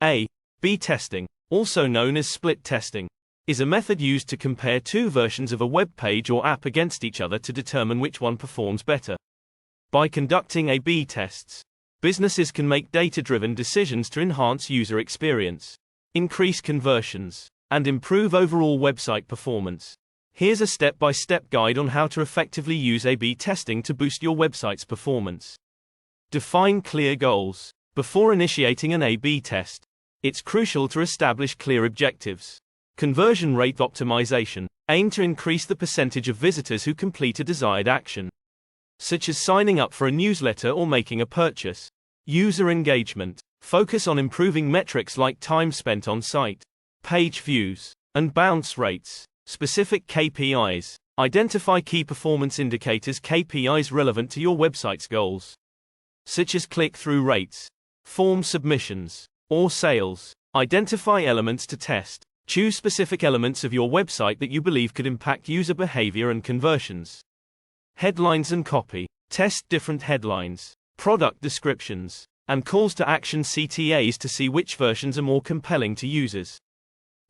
A/B testing, also known as split testing, is a method used to compare two versions of a web page or app against each other to determine which one performs better. By conducting A/B tests, businesses can make data-driven decisions to enhance user experience, increase conversions, and improve overall website performance. Here's a step-by-step guide on how to effectively use A/B testing to boost your website's performance. Define clear goals. Before initiating an A/B test, it's crucial to establish clear objectives. Conversion rate optimization. Aim to increase the percentage of visitors who complete a desired action, such as signing up for a newsletter or making a purchase. User engagement. Focus on improving metrics like time spent on site, page views, and bounce rates. Specific KPIs. Identify key performance indicators (KPIs) relevant to your website's goals, such as click-through rates, form submissions, or sales. Identify elements to test. Choose specific elements of your website that you believe could impact user behavior and conversions. Headlines and copy. Test different headlines, product descriptions, and calls to action (CTAs) to see which versions are more compelling to users.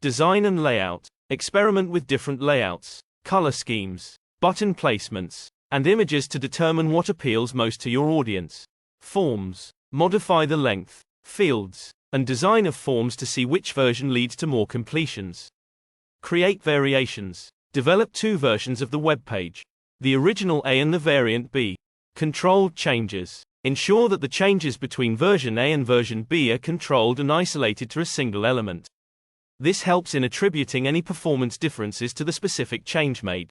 Design and layout. Experiment with different layouts, color schemes, button placements, and images to determine what appeals most to your audience. Forms. Modify the length, fields, and design of forms to see which version leads to more completions. Create variations. Develop two versions of the web page, the original A and the variant B. Controlled changes. Ensure that the changes between version A and version B are controlled and isolated to a single element. This helps in attributing any performance differences to the specific change made.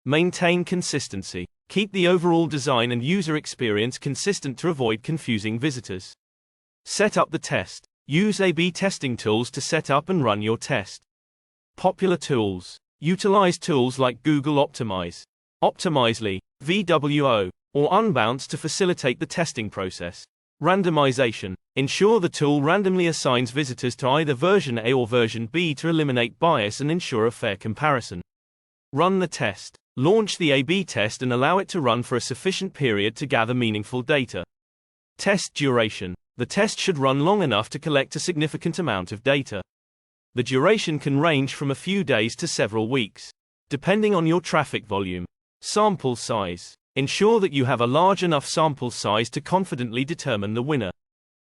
Maintain consistency. Keep the overall design and user experience consistent to avoid confusing visitors. Set up the test. Use A/B testing tools to set up and run your test. Popular tools. Utilize tools like Google Optimize, Optimizely, VWO, or Unbounce to facilitate the testing process. Randomization. Ensure the tool randomly assigns visitors to either version A or version B to eliminate bias and ensure a fair comparison. Run the test. Launch the A/B test and allow it to run for a sufficient period to gather meaningful data. Test duration. The test should run long enough to collect a significant amount of data. The duration can range from a few days to several weeks, depending on your traffic volume. Sample size. Ensure that you have a large enough sample size to confidently determine the winner.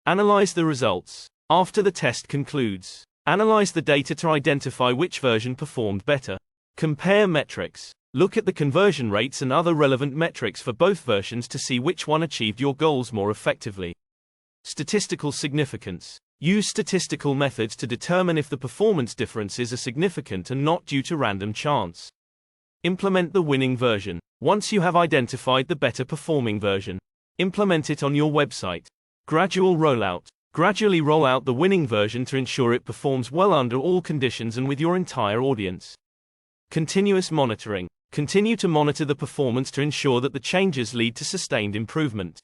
Analyze the results. After the test concludes, analyze the data to identify which version performed better. Compare metrics. Look at the conversion rates and other relevant metrics for both versions to see which one achieved your goals more effectively. Statistical significance. Use statistical methods to determine if the performance differences are significant and not due to random chance. Implement the winning version. Once you have identified the better performing version, implement it on your website. Gradual rollout. Gradually roll out the winning version to ensure it performs well under all conditions and with your entire audience. Continuous monitoring. Continue to monitor the performance to ensure that the changes lead to sustained improvement.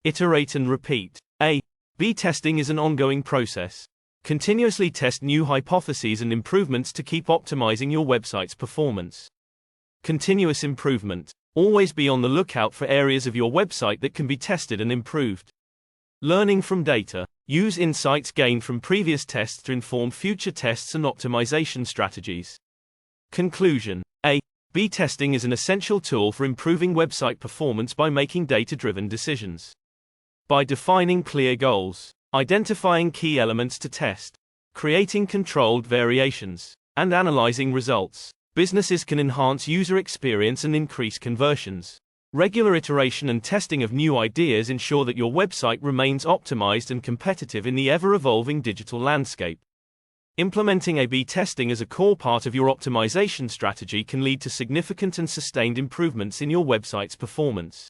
Iterate and repeat. A/B testing is an ongoing process. Continuously test new hypotheses and improvements to keep optimizing your website's performance. Continuous improvement. Always be on the lookout for areas of your website that can be tested and improved. Learning from data. Use insights gained from previous tests to inform future tests and optimization strategies. Conclusion. A/B testing is an essential tool for improving website performance by making data-driven decisions. By defining clear goals, identifying key elements to test, creating controlled variations, and analyzing results, businesses can enhance user experience and increase conversions. Regular iteration and testing of new ideas ensure that your website remains optimized and competitive in the ever-evolving digital landscape. Implementing A/B testing as a core part of your optimization strategy can lead to significant and sustained improvements in your website's performance.